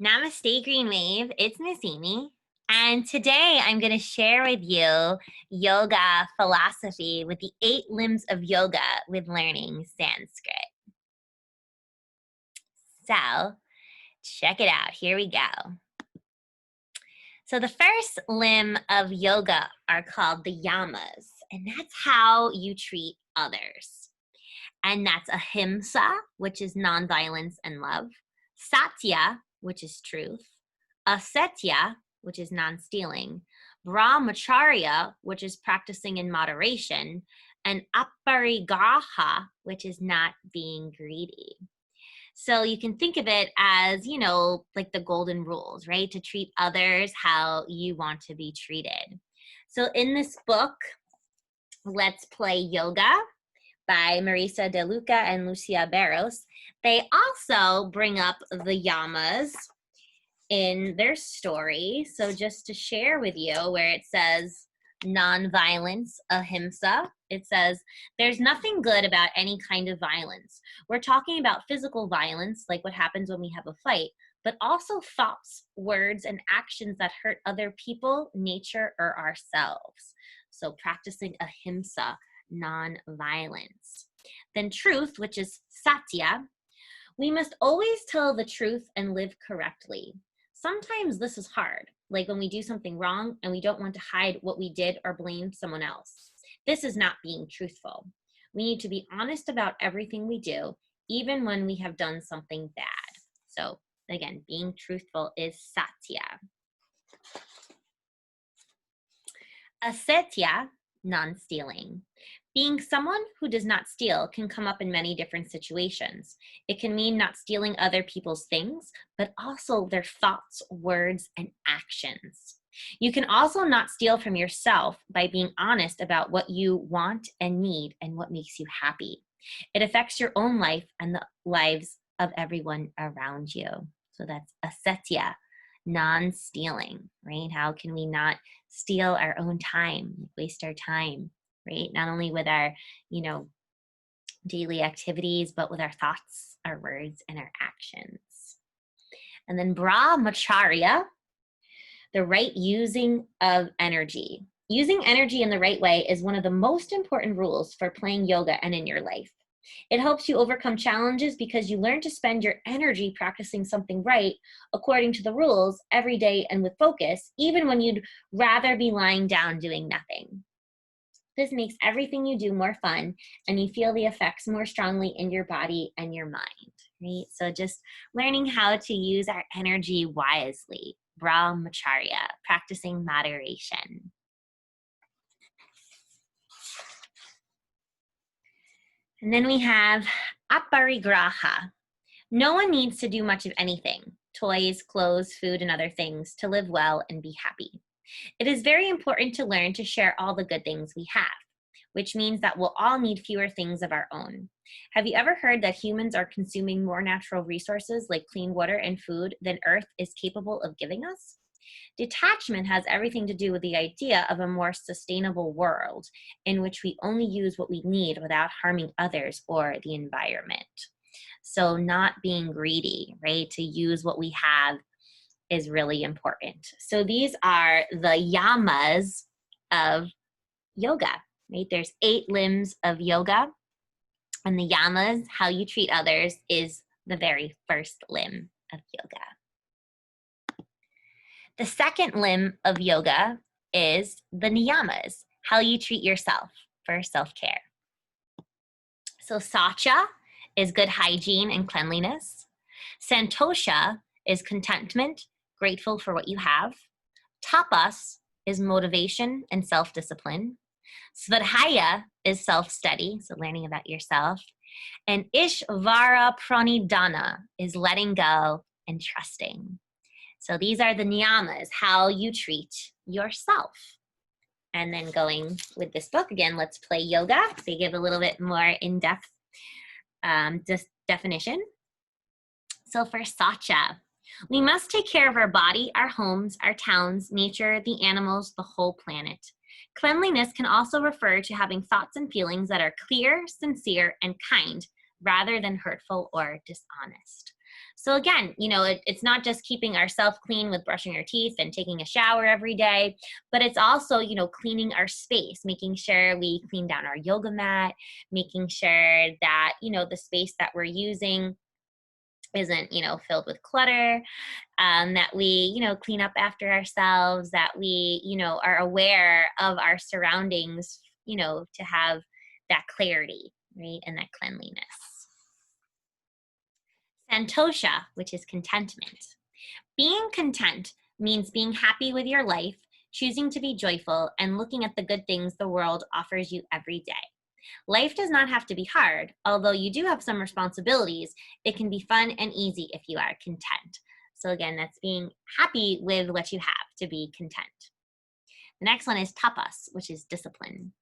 Namaste, Green Wave. It's Miss Amy. And today I'm going to share with you yoga philosophy with the 8 limbs of yoga with learning Sanskrit. So check it out. Here we go. So the first limb of yoga are called the yamas, and that's how you treat others. And that's ahimsa, which is nonviolence and love, satya, which is truth, asatya, which is non-stealing, brahmacharya, which is practicing in moderation, and aparigraha, which is not being greedy. So you can think of it as, like the golden rules, right? To treat others how you want to be treated. So in this book, Let's Play Yoga by Marisa De Luca and Lucia Barros, they also bring up the yamas in their story. So just to share with you, where it says nonviolence, ahimsa, it says there's nothing good about any kind of violence. We're talking about physical violence, like what happens when we have a fight, but also thoughts, words, and actions that hurt other people, nature, or ourselves. So practicing ahimsa, non-violence. Then truth, which is satya. We must always tell the truth and live correctly. Sometimes this is hard, like when we do something wrong and we don't want to hide what we did or blame someone else. This is not being truthful. We need to be honest about everything we do, even when we have done something bad. So again, being truthful is satya. Asatya, non-stealing. Being someone who does not steal can come up in many different situations. It can mean not stealing other people's things, but also their thoughts, words, and actions. You can also not steal from yourself by being honest about what you want and need and what makes you happy. It affects your own life and the lives of everyone around you. So that's asatya, non-stealing, right? How can we not steal our own time, waste our time, right? Not only with our, daily activities, but with our thoughts, our words, and our actions. And then brahmacharya, the right using of energy. Using energy in the right way is one of the most important rules for playing yoga and in your life. It helps you overcome challenges because you learn to spend your energy practicing something right according to the rules every day and with focus, even when you'd rather be lying down doing nothing. This makes everything you do more fun and you feel the effects more strongly in your body and your mind, right? So just learning how to use our energy wisely. Brahmacharya, practicing moderation. And then we have aparigraha. No one needs to do much of anything, toys, clothes, food, and other things, to live well and be happy. It is very important to learn to share all the good things we have, which means that we'll all need fewer things of our own. Have you ever heard that humans are consuming more natural resources like clean water and food than Earth is capable of giving us? Detachment has everything to do with the idea of a more sustainable world in which we only use what we need without harming others or the environment. So not being greedy, right? To use what we have is really important. So these are the yamas of yoga, right? There's 8 limbs of yoga, and the yamas, how you treat others, is the very first limb of yoga. The second limb of yoga is the niyamas, how you treat yourself for self-care. So satya is good hygiene and cleanliness. Santosha is contentment, grateful for what you have. Tapas is motivation and self-discipline. Svadhyaya is self-study, so learning about yourself. And Ishvara Pranidhana is letting go and trusting. So these are the niyamas, how you treat yourself. And then going with this book, again, Let's Play Yoga. They give a little bit more in-depth definition. So for satya, we must take care of our body, our homes, our towns, nature, the animals, the whole planet. Cleanliness can also refer to having thoughts and feelings that are clear, sincere, and kind, rather than hurtful or dishonest. So again, it's not just keeping ourselves clean with brushing our teeth and taking a shower every day, but it's also, cleaning our space, making sure we clean down our yoga mat, making sure that, the space that we're using isn't, filled with clutter, that we, clean up after ourselves, that we, are aware of our surroundings, to have that clarity, right, and that cleanliness. Santosha, which is contentment. Being content means being happy with your life, choosing to be joyful, and looking at the good things the world offers you every day. Life does not have to be hard. Although you do have some responsibilities, it can be fun and easy if you are content. So again, that's being happy with what you have, to be content. The next one is tapas, which is discipline.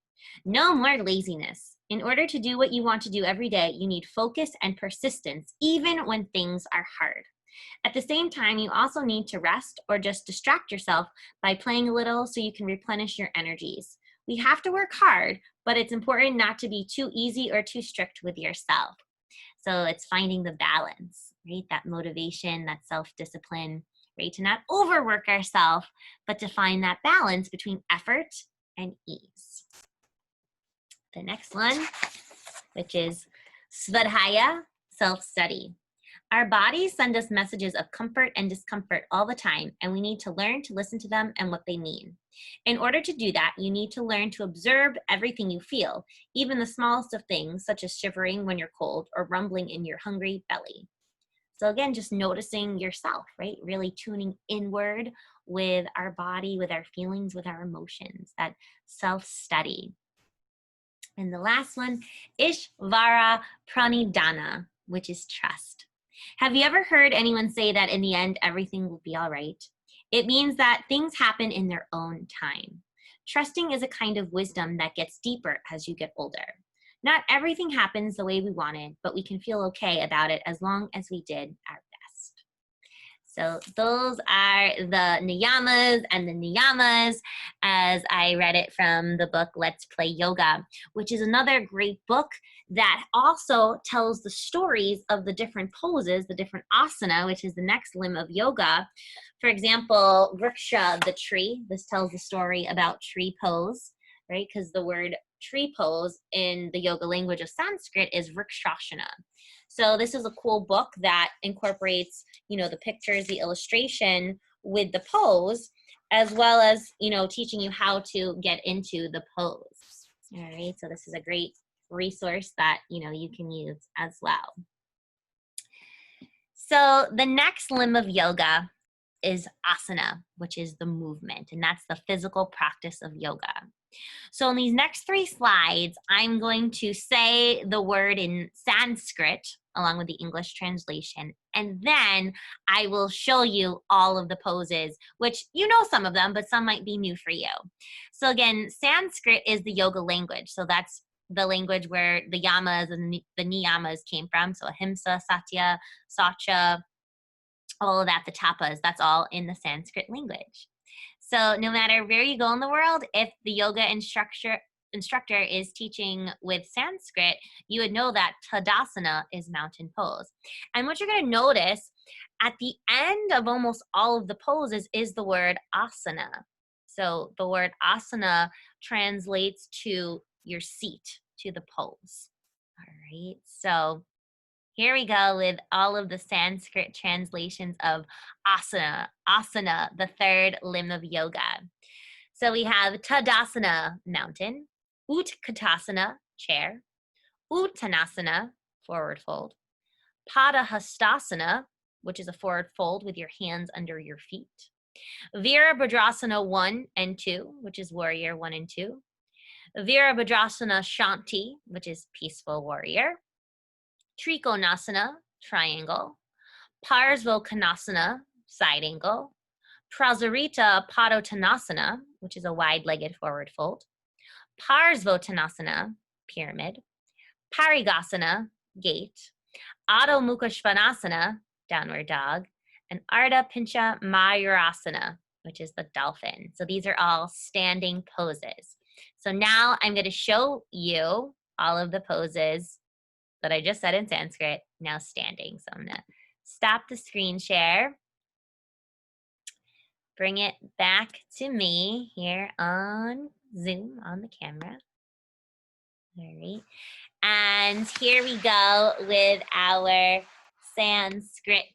No more laziness. In order to do what you want to do every day, you need focus and persistence, even when things are hard. At the same time, you also need to rest or just distract yourself by playing a little so you can replenish your energies. We have to work hard, but it's important not to be too easy or too strict with yourself. So it's finding the balance, right? That motivation, that self-discipline, right? To not overwork ourselves, but to find that balance between effort and ease. The next one, which is svadhyaya, self-study. Our bodies send us messages of comfort and discomfort all the time, and we need to learn to listen to them and what they mean. In order to do that, you need to learn to observe everything you feel, even the smallest of things, such as shivering when you're cold or rumbling in your hungry belly. So again, just noticing yourself, right? Really tuning inward with our body, with our feelings, with our emotions, that self-study. And the last one, Ishvara Pranidhana, which is trust. Have you ever heard anyone say that in the end, everything will be all right? It means that things happen in their own time. Trusting is a kind of wisdom that gets deeper as you get older. Not everything happens the way we wanted, but we can feel okay about it as long as we did our best. So those are the niyamas and the niyamas as I read it from the book Let's Play Yoga, which is another great book that also tells the stories of the different poses, the different asana, which is the next limb of yoga. For example, Vriksha, the tree. This tells the story about tree pose, right? Because the word tree pose in the yoga language of Sanskrit is Vrikshasana. So this is a cool book that incorporates, the pictures, the illustration with the pose, as well as, teaching you how to get into the pose. All right, so this is a great resource that, you can use as well. So the next limb of yoga is asana, which is the movement, and that's the physical practice of yoga. So in these next 3 slides, I'm going to say the word in Sanskrit along with the English translation, and then I will show you all of the poses, which some of them, but some might be new for you. So again, Sanskrit is the yoga language. So that's the language where the yamas and the niyamas came from. So ahimsa, satya, saucha, all of that, the tapas, that's all in the Sanskrit language. So no matter where you go in the world, if the yoga instructor is teaching with Sanskrit, you would know that Tadasana is mountain pose. And what you're going to notice at the end of almost all of the poses is the word asana. So the word asana translates to your seat, to the pose. All right, so here we go with all of the Sanskrit translations of asana, the 3rd limb of yoga. So we have Tadasana, mountain, Utkatasana, chair, Uttanasana, forward fold, Padahastasana, which is a forward fold with your hands under your feet, Virabhadrasana 1 and 2, which is warrior 1 and 2, Virabhadrasana Shanti, which is peaceful warrior, Trikonasana, triangle, Parsvottanasana, side angle, Prasarita Padottanasana, which is a wide-legged forward fold, Parsvottanasana, pyramid, Parigasana, gate, Adho Mukha Svanasana, downward dog, and Ardha Pincha Mayurasana, which is the dolphin. So these are all standing poses. So now I'm going to show you all of the poses that I just said in Sanskrit, now standing. So I'm going to stop the screen share. Bring it back to me here on Zoom on the camera. All right. And here we go with our Sanskrit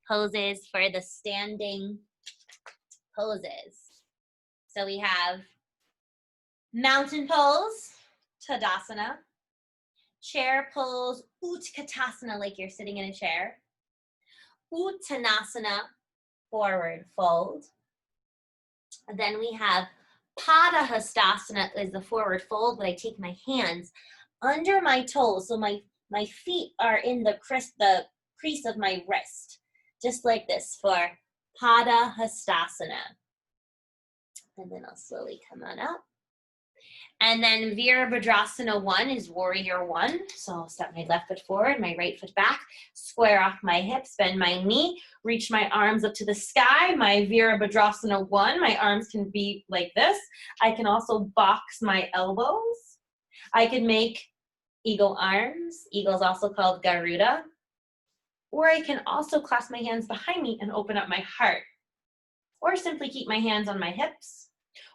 poses for the standing poses. So we have mountain pose, Tadasana, chair pose, Utkatasana, like you're sitting in a chair, Uttanasana, forward fold. And then we have Padahastasana, is the forward fold, but I take my hands under my toes, so my feet are in the crease of my wrist, just like this for Padahastasana. And then I'll slowly come on up. And then Virabhadrasana 1 is Warrior 1. So I'll step my left foot forward, my right foot back, square off my hips, bend my knee, reach my arms up to the sky. My Virabhadrasana 1, my arms can be like this. I can also box my elbows. I can make eagle arms. Eagle is also called Garuda. Or I can also clasp my hands behind me and open up my heart. Or simply keep my hands on my hips.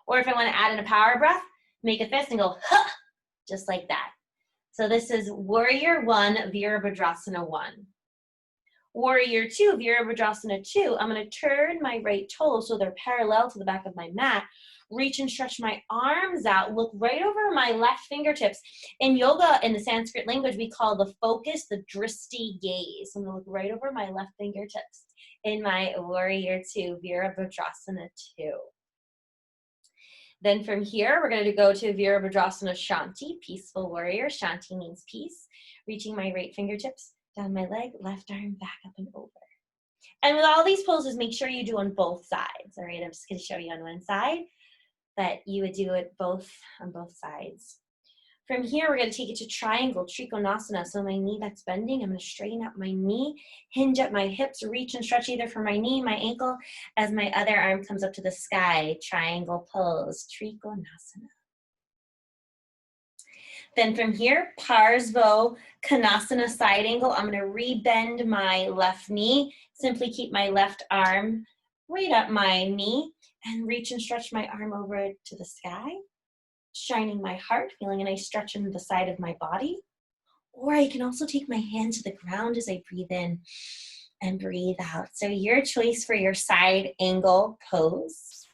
Or if I want to add in a power breath, make a fist and go, huh, just like that. So this is Warrior 1, Virabhadrasana 1. Warrior 2, Virabhadrasana 2, I'm going to turn my right toes so they're parallel to the back of my mat. Reach and stretch my arms out. Look right over my left fingertips. In yoga, in the Sanskrit language, we call the focus the dristi gaze. So I'm going to look right over my left fingertips in my Warrior 2, Virabhadrasana 2. Then from here, we're going to go to Virabhadrasana Shanti, peaceful warrior. Shanti means peace. Reaching my right fingertips down my leg, left arm back up and over. And with all these poses, make sure you do on both sides. All right, I'm just going to show you on one side, but you would do it both on both sides. From here, we're going to take it to triangle, Trikonasana. So my knee that's bending, I'm going to straighten up my knee, hinge up my hips, reach and stretch either for my knee, my ankle, as my other arm comes up to the sky, triangle pose, Trikonasana. Then from here, Parsvo Konasana, side angle. I'm going to rebend my left knee, simply keep my left arm right up my knee, and reach and stretch my arm over to the sky. Shining my heart, feeling a nice stretch in the side of my body. Or I can also take my hand to the ground as I breathe in and breathe out. So your choice for your side angle pose.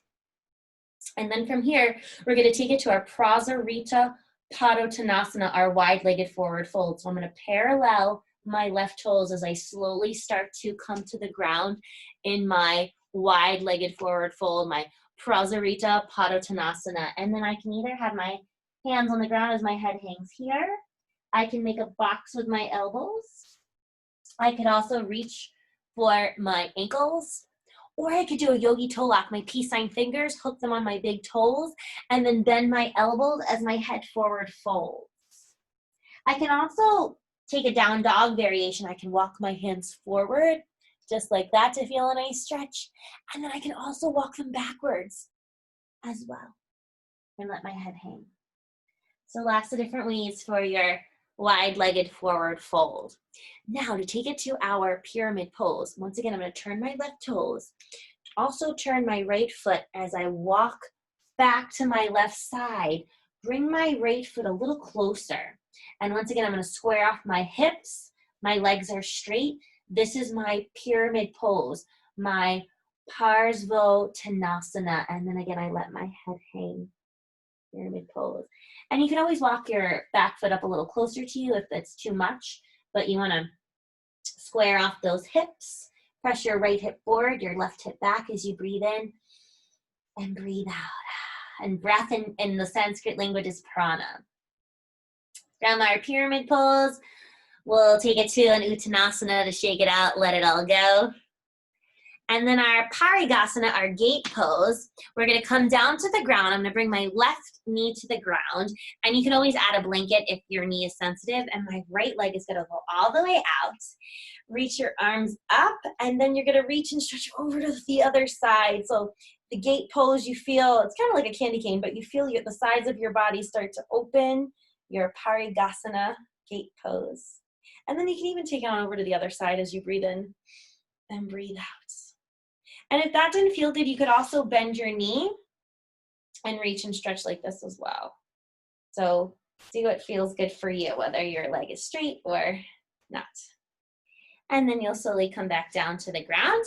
And then from here, we're going to take it to our Prasarita Padottanasana, our wide-legged forward fold. So I'm going to parallel my left toes as I slowly start to come to the ground in my wide-legged forward fold, my Prasarita Padottanasana. And then I can either have my hands on the ground as my head hangs here. I can make a box with my elbows. I could also reach for my ankles. Or I could do a yogi toe lock, my peace sign fingers, hook them on my big toes, and then bend my elbows as my head forward folds. I can also take a down dog variation. I can walk my hands forward, just like that, to feel a nice stretch. And then I can also walk them backwards as well and let my head hang. So lots of different ways for your wide-legged forward fold. Now to take it to our pyramid pose. Once again, I'm going to turn my left toes. Also turn my right foot as I walk back to my left side. Bring my right foot a little closer. And once again, I'm going to square off my hips. My legs are straight. This is my pyramid pose, my Parsvottanasana. And then again, I let my head hang. Pyramid pose. And you can always walk your back foot up a little closer to you if it's too much, but you want to square off those hips. Press your right hip forward, your left hip back as you breathe in and breathe out. And breath in the Sanskrit language is prana. From our pyramid pose, we'll take it to an Uttanasana to shake it out, let it all go. And then our Parigasana, our gate pose, we're going to come down to the ground. I'm going to bring my left knee to the ground. And you can always add a blanket if your knee is sensitive. And my right leg is going to go all the way out. Reach your arms up. And then you're going to reach and stretch over to the other side. So the gate pose, you feel, it's kind of like a candy cane, but you feel the sides of your body start to open. Your Parigasana gate pose. And then you can even take it on over to the other side as you breathe in and breathe out. And if that didn't feel good, you could also bend your knee and reach and stretch like this as well. So see what feels good for you, whether your leg is straight or not. And then you'll slowly come back down to the ground.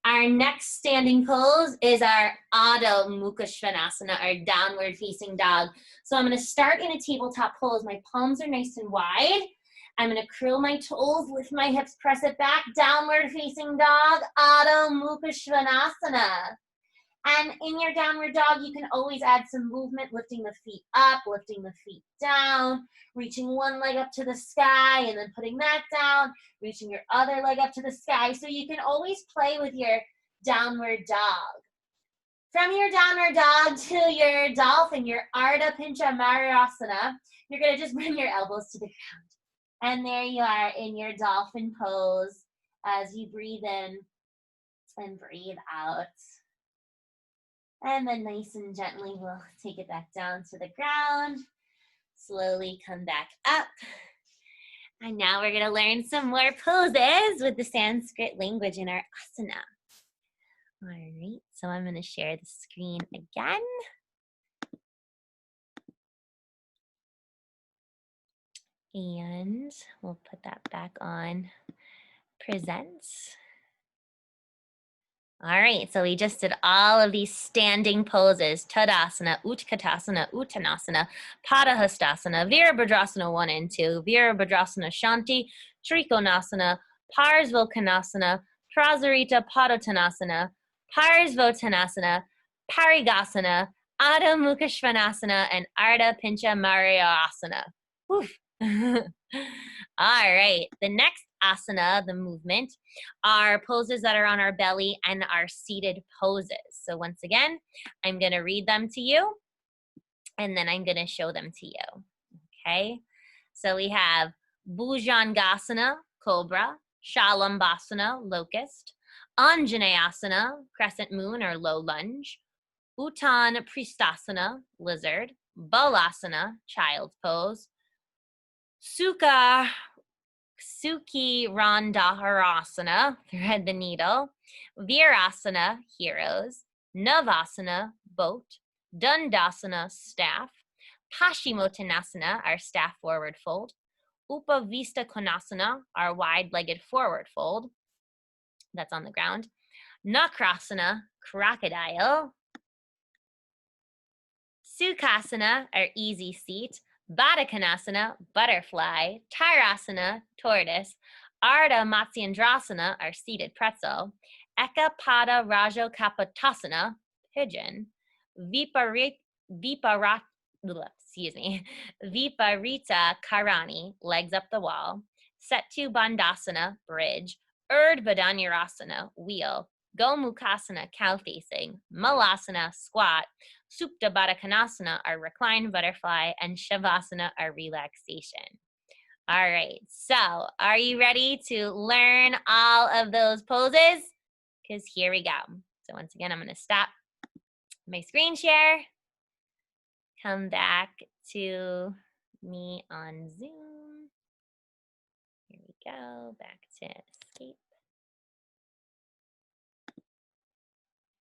Our next standing pose is our Adho Mukha Svanasana, our downward facing dog. So I'm gonna start in a tabletop pose. My palms are nice and wide. I'm gonna curl my toes, lift my hips, press it back, downward facing dog, Adho Mukha Svanasana. And in your downward dog, you can always add some movement, lifting the feet up, lifting the feet down, reaching one leg up to the sky and then putting that down, reaching your other leg up to the sky. So you can always play with your downward dog. From your downward dog to your dolphin, your Ardha Pincha Mayurasana, you're gonna just bring your elbows to the ground. And there you are in your dolphin pose as you breathe in and breathe out. And then nice and gently, we'll take it back down to the ground. Slowly come back up. And now we're gonna learn some more poses with the Sanskrit language in our asana. All right, so I'm gonna share the screen again. And we'll put that back on present. All right, so we just did all of these standing poses: Tadasana, Utkatasana, Uttanasana, Padahastasana, Virabhadrasana 1 and 2, Virabhadrasana Shanti, Trikonasana, Parsvottanasana, Prasarita Padottanasana, Parsvottanasana, Parigasana, Adho Mukha Svanasana, and Ardha Pincha Mayurasana. All right, the next asana, the movement, are poses that are on our belly and are seated poses. So once again, I'm going to read them to you, and then I'm going to show them to you. Okay, so we have Bhujangasana, cobra, Shalambasana, locust, Anjaneyasana, crescent moon or low lunge, Uttan Pristasana, lizard, Balasana, child's pose, Sukhi Randharasana, thread the needle, Virasana, heroes, Navasana, boat, Dandasana, staff, Paschimottanasana, our staff forward fold, Upavista Konasana, our wide-legged forward fold, that's on the ground, Nakrasana, crocodile, Sukhasana, our easy seat, Baddha butterfly, Tirasana, tortoise, Ardha Matsyendrasana, our seated pretzel, Ekapada Rajokapotasana, pigeon, Viparita Karani, legs up the wall, Setu Bandhasana, bridge, Urdhva wheel, Gomukhasana, cow facing, Malasana, squat, Supta Baddha Konasana, our reclined butterfly, and Shavasana, our relaxation. All right, so are you ready to learn all of those poses? Because here we go. So once again, I'm going to stop my screen share, come back to me on Zoom. Here we go, back to escape,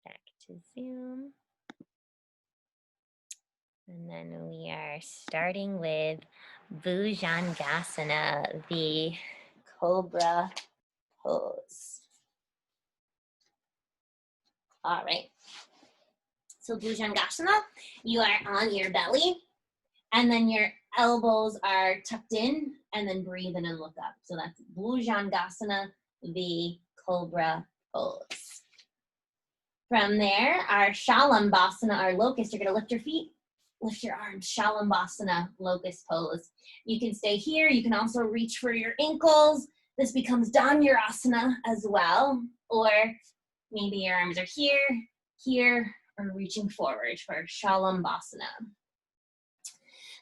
back to Zoom. And then we are starting with Bhujangasana, the cobra pose. All right. So Bhujangasana, you are on your belly, and then your elbows are tucked in, and then breathe in and look up. So that's Bhujangasana, the cobra pose. From there, our Shalambasana, our locust, you're gonna lift your feet, lift your arms, Shalambasana, locust pose. You can stay here. You can also reach for your ankles. This becomes Dhanurasana as well. Or maybe your arms are here, here, or reaching forward for Shalambasana.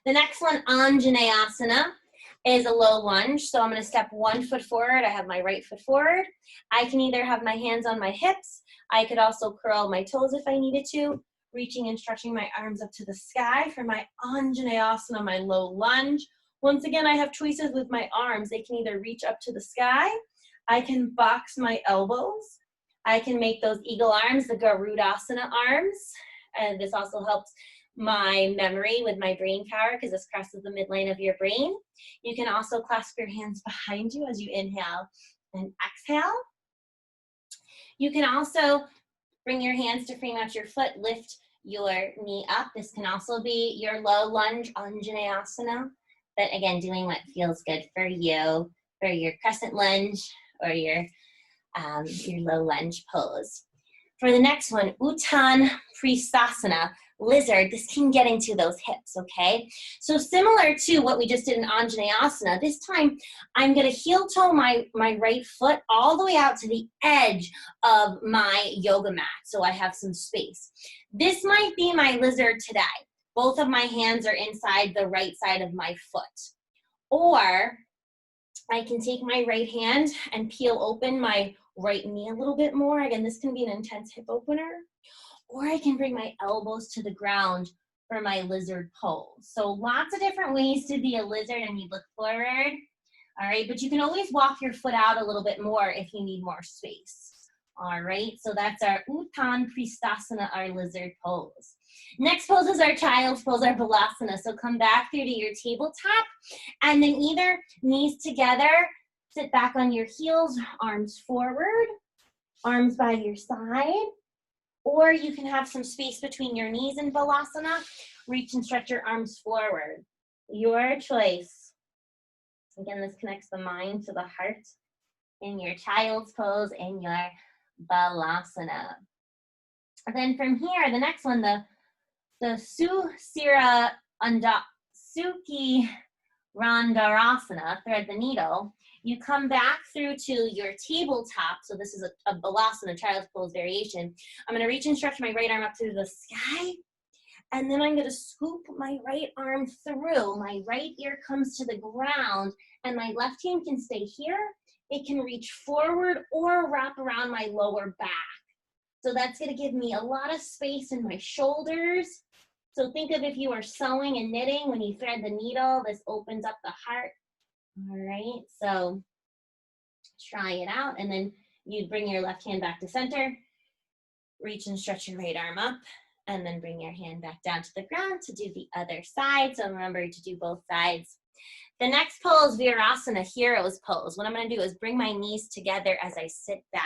The next one, Anjaneyasana, is a low lunge. So I'm going to step 1 foot forward. I have my right foot forward. I can either have my hands on my hips. I could also curl my toes if I needed to, reaching and stretching my arms up to the sky for my Anjaneyasana, my low lunge. Once again, I have choices with my arms. They can either reach up to the sky. I can box my elbows. I can make those eagle arms, the Garudasana arms. And this also helps my memory with my brain power because this crosses the midline of your brain. You can also clasp your hands behind you as you inhale and exhale. You can also bring your hands to frame out your foot, lift your knee up. This can also be your low lunge, Anjaneyasana. But again, doing what feels good for you, for your crescent lunge or your low lunge pose. For the next one, Uttan Pristhasana, lizard. This can get into those hips, okay? So similar to what we just did in Anjaneyasana, this time I'm gonna heel toe my right foot all the way out to the edge of my yoga mat, so I have some space. This might be my lizard today. Both of my hands are inside the right side of my foot. Or I can take my right hand and peel open my right knee a little bit more. Again, this can be an intense hip opener. Or I can bring my elbows to the ground for my lizard pose. So lots of different ways to be a lizard, and you look forward. All right, but you can always walk your foot out a little bit more if you need more space. All right, so that's our Uttan Pristhasana, our lizard pose. Next pose is our child's pose, our Balasana. So come back through to your tabletop, and then either knees together, sit back on your heels, arms forward, arms by your side, or you can have some space between your knees in Balasana. Reach and stretch your arms forward. Your choice. Again, this connects the mind to the heart in your child's pose and your Balasana. And then from here, the next one, the Susira Suki Randarasana, thread the needle. You come back through to your tabletop. So this is a Balasana, child's pose variation. I'm going to reach and stretch my right arm up through the sky. And then I'm going to scoop my right arm through. My right ear comes to the ground. And my left hand can stay here. It can reach forward or wrap around my lower back. So that's going to give me a lot of space in my shoulders. So think of if you are sewing and knitting, when you thread the needle, this opens up the heart. All right, so try it out. And then you bring your left hand back to center, reach and stretch your right arm up, and then bring your hand back down to the ground to do the other side. So remember to do both sides. The next pose, Virasana, hero's pose. What I'm going to do is bring my knees together as I sit back.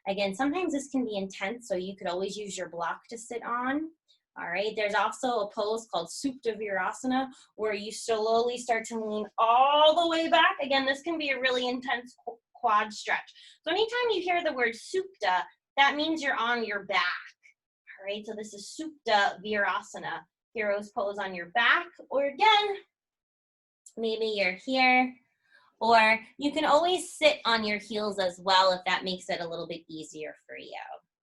Again, sometimes this can be intense, so you could always use your block to sit on. All right, there's also a pose called Supta Virasana, where you slowly start to lean all the way back. Again, this can be a really intense quad stretch. So anytime you hear the word Supta, that means you're on your back. All right, so this is Supta Virasana, hero's pose on your back, or again, maybe you're here, or you can always sit on your heels as well if that makes it a little bit easier for you.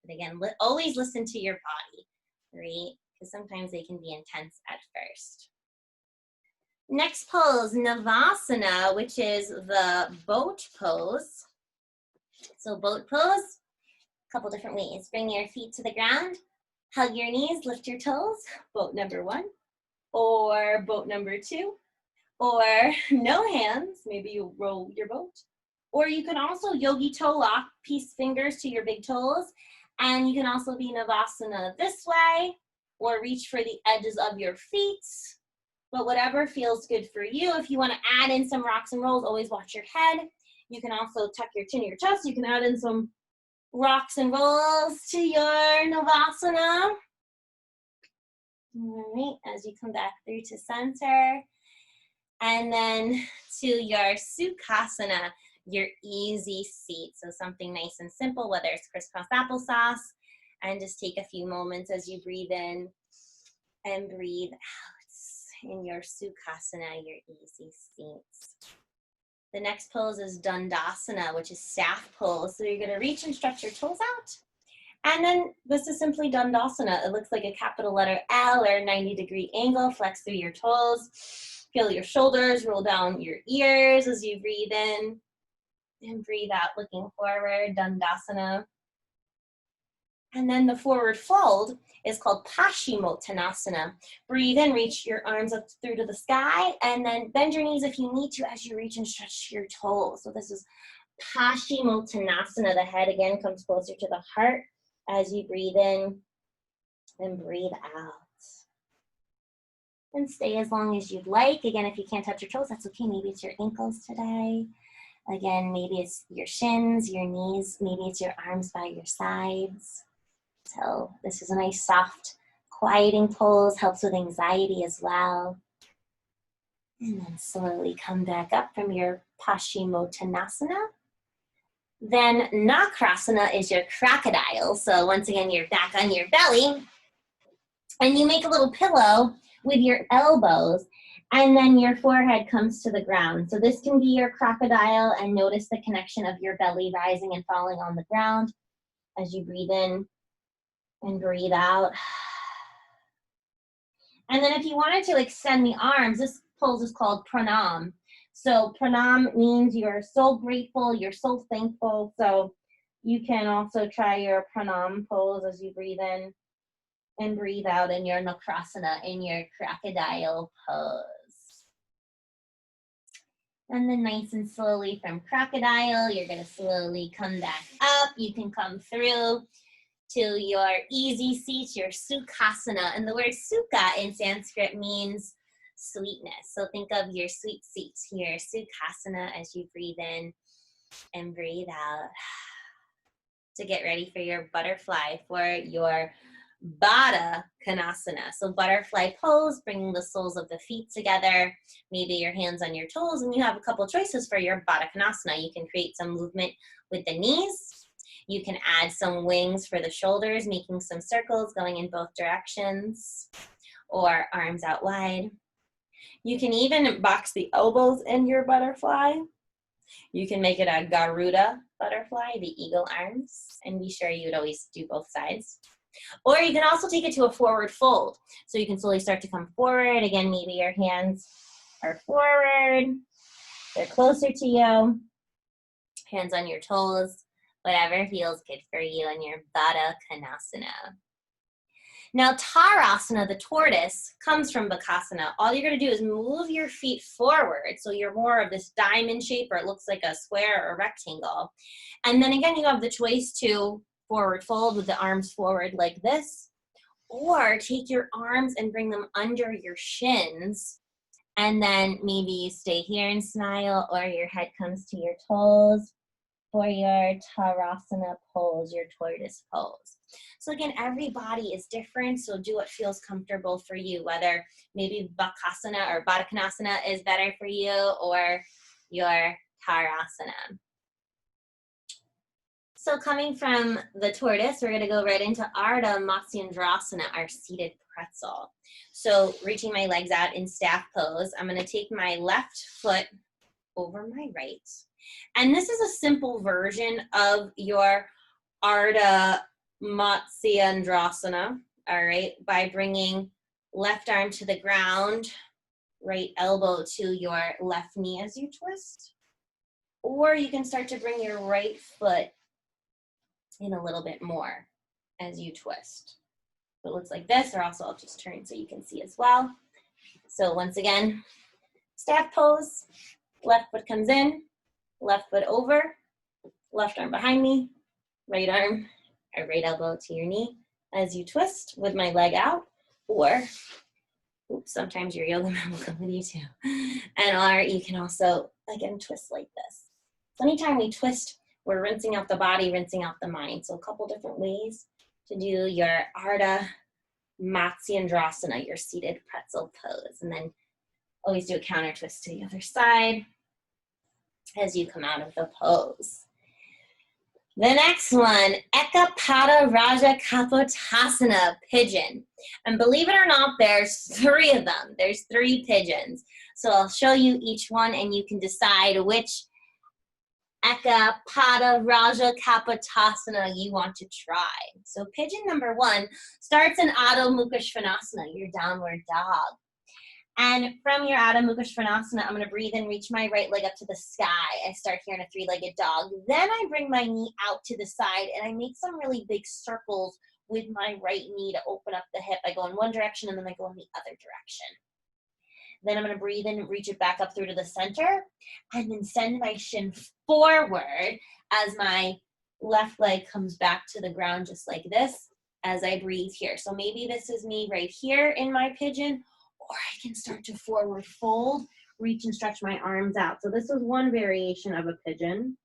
But again, always listen to your body, right? Because sometimes they can be intense at first. Next pose, Navasana, which is the boat pose. So boat pose, a couple different ways. Bring your feet to the ground, hug your knees, lift your toes, boat number 1, or boat number 2. Or no hands, maybe you roll your boat. Or you can also yogi toe lock, piece fingers to your big toes. And you can also be Navasana this way, or reach for the edges of your feet. But whatever feels good for you. If you want to add in some rocks and rolls, always watch your head. You can also tuck your chin to your chest. You can add in some rocks and rolls to your Navasana. All right, as you come back through to center. And then to your Sukhasana, your easy seat. So something nice and simple, whether it's crisscross applesauce. And just take a few moments as you breathe in and breathe out in your Sukhasana, your easy seats. The next pose is Dandasana, which is staff pose. So you're going to reach and stretch your toes out. And then this is simply Dandasana. It looks like a capital letter L or 90-degree angle. Flex through your toes. Feel your shoulders, roll down your ears as you breathe in and breathe out, looking forward, Dandasana. And then the forward fold is called Paschimottanasana. Breathe in, reach your arms up through to the sky, and then bend your knees if you need to as you reach and stretch your toes. So this is Paschimottanasana. The head again comes closer to the heart as you breathe in and breathe out. And stay as long as you'd like. Again, if you can't touch your toes, that's okay. Maybe it's your ankles today. Again, maybe it's your shins, your knees, maybe it's your arms by your sides. So this is a nice soft quieting pose, helps with anxiety as well. And then slowly come back up from your Paschimottanasana. Then Nakrasana is your crocodile. So once again, you're back on your belly. And you make a little pillow with your elbows. And then your forehead comes to the ground. So this can be your crocodile, and notice the connection of your belly rising and falling on the ground as you breathe in and breathe out. And then if you wanted to extend the arms, this pose is called pranam. So pranam means you're so grateful, you're so thankful. So you can also try your pranam pose as you breathe in and breathe out in your nakrasana, in your crocodile pose. And then nice and slowly from crocodile, you're gonna slowly come back up. You can come through to your easy seat, your sukhasana. And the word sukha in Sanskrit means sweetness. So think of your sweet seat, your sukhasana, as you breathe in and breathe out. To get ready for your butterfly, for your Baddha Konasana. So butterfly pose, bringing the soles of the feet together, maybe your hands on your toes, and you have a couple choices for your Baddha Konasana. You can create some movement with the knees. You can add some wings for the shoulders, making some circles going in both directions, or arms out wide. You can even box the elbows in your butterfly. You can make it a Garuda butterfly, the eagle arms, and be sure you'd always do both sides. Or you can also take it to a forward fold. So you can slowly start to come forward. Again, maybe your hands are forward, they're closer to you, hands on your toes, whatever feels good for you in your Baddha Konasana. Now, Tadasana, the tortoise, comes from Bakasana. All you're going to do is move your feet forward, so you're more of this diamond shape, or it looks like a square or a rectangle. And then again, you have the choice to forward fold with the arms forward like this, or take your arms and bring them under your shins, and then maybe you stay here and smile, or your head comes to your toes for your Tadasana pose, your tortoise pose. So again, every body is different, so do what feels comfortable for you, whether maybe Bakasana or Baddha Konasana is better for you, or your Tadasana. So coming from the tortoise, we're going to go right into Ardha Matsyendrasana, our seated pretzel. So reaching my legs out in staff pose, I'm going to take my left foot over my right. And this is a simple version of your Ardha Matsyendrasana, all right, by bringing left arm to the ground, right elbow to your left knee as you twist. Or you can start to bring your right foot in a little bit more as you twist. So it looks like this, or also I'll just turn so you can see as well. So once again, staff pose, left foot comes in, left foot over, left arm behind me, right arm or right elbow to your knee as you twist with my leg out, or oops, sometimes your yoga mat will come with you too. And or you can also, again, twist like this. So anytime we twist, we're rinsing out the body, rinsing out the mind. So a couple different ways to do your Ardha Matsyendrasana, your seated pretzel pose. And then always do a counter twist to the other side as you come out of the pose. The next one, Ekapada Raja Kapotasana, pigeon. And believe it or not, there's 3 of them. There's 3 pigeons. So I'll show you each one and you can decide which Ekapada Raja Kapotasana you want to try. So pigeon number 1 starts in Adho Mukha Svanasana, your downward dog. And from your Adho Mukha Svanasana, I'm going to breathe in, reach my right leg up to the sky. I start here in a three-legged dog. Then I bring my knee out to the side, and I make some really big circles with my right knee to open up the hip. I go in one direction, and then I go in the other direction. Then I'm going to breathe in, reach it back up through to the center, and then send my shin forward as my left leg comes back to the ground just like this as I breathe here. So maybe this is me right here in my pigeon, or I can start to forward fold, reach and stretch my arms out. So this was one variation of a pigeon.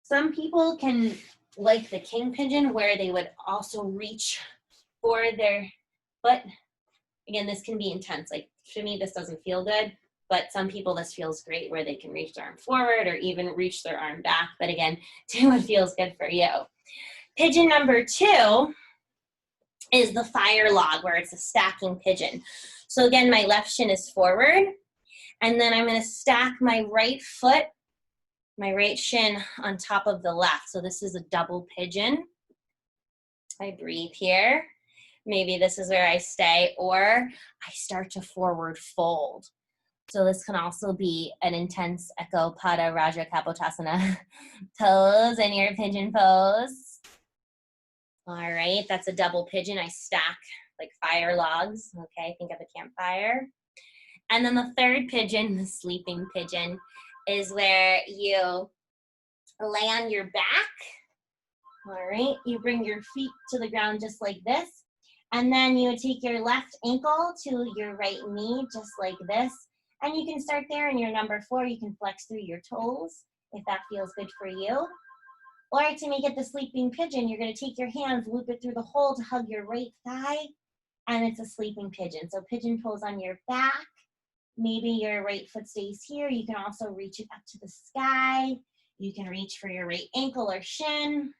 Some people can like the king pigeon where they would also reach for their butt. Again, this can be intense. Like to me, this doesn't feel good, but some people this feels great where they can reach their arm forward or even reach their arm back. But again, do what feels good for you. Pigeon number 2 is the fire log, where it's a stacking pigeon. So again, my left shin is forward, and then I'm going to stack my right foot, my right shin on top of the left. So this is a double pigeon. I breathe here. Maybe this is where I stay, or I start to forward fold. So this can also be an intense Eko Pada Raja Kapotasana pose in your pigeon pose. All right, that's a double pigeon. I stack like fire logs. Okay, think of a campfire. And then the third pigeon, the sleeping pigeon, is where you lay on your back. All right, you bring your feet to the ground just like this. And then you take your left ankle to your right knee just like this. And you can start there in your number 4. You can flex through your toes if that feels good for you. Or to make it the sleeping pigeon, you're going to take your hands, loop it through the hole to hug your right thigh, and it's a sleeping pigeon. So pigeon pose on your back. Maybe your right foot stays here. You can also reach it up to the sky. You can reach for your right ankle or shin.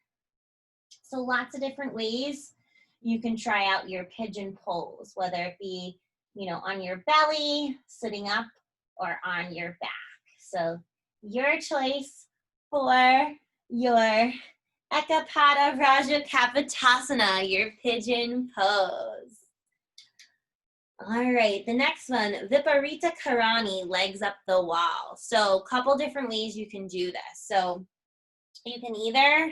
So lots of different ways you can try out your pigeon pose, whether it be, on your belly, sitting up, or on your back. So your choice for your Ekapada Raja Kapotasana, your pigeon pose. All right, the next one, Viparita Karani, legs up the wall. So a couple different ways you can do this. So you can either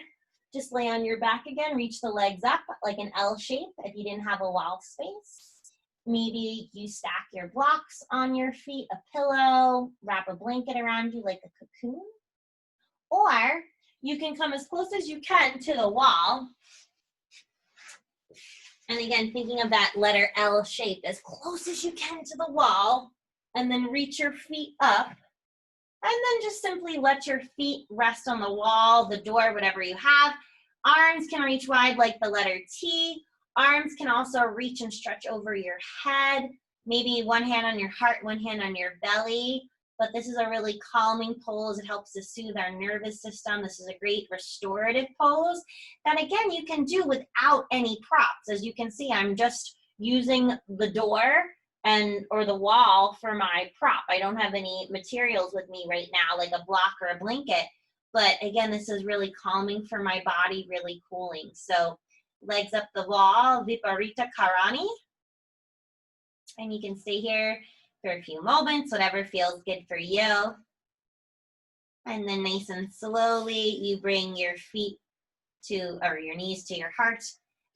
just lay on your back again, reach the legs up like an L shape if you didn't have a wall space. Maybe you stack your blocks on your feet, a pillow, wrap a blanket around you like a cocoon. Or you can come as close as you can to the wall. And again, thinking of that letter L shape, as close as you can to the wall, and then reach your feet up. And then just simply let your feet rest on the wall, the door, whatever you have. Arms can reach wide like the letter T. Arms can also reach and stretch over your head. Maybe one hand on your heart, one hand on your belly. But this is a really calming pose. It helps to soothe our nervous system. This is a great restorative pose that, again, you can do without any props. As you can see, I'm just using the door or the wall for my prop. I don't have any materials with me right now, like a block or a blanket. But again, this is really calming for my body, really cooling. So legs up the wall, Viparita Karani. And you can stay here for a few moments, whatever feels good for you. And then nice and slowly, you bring your feet or your knees to your heart.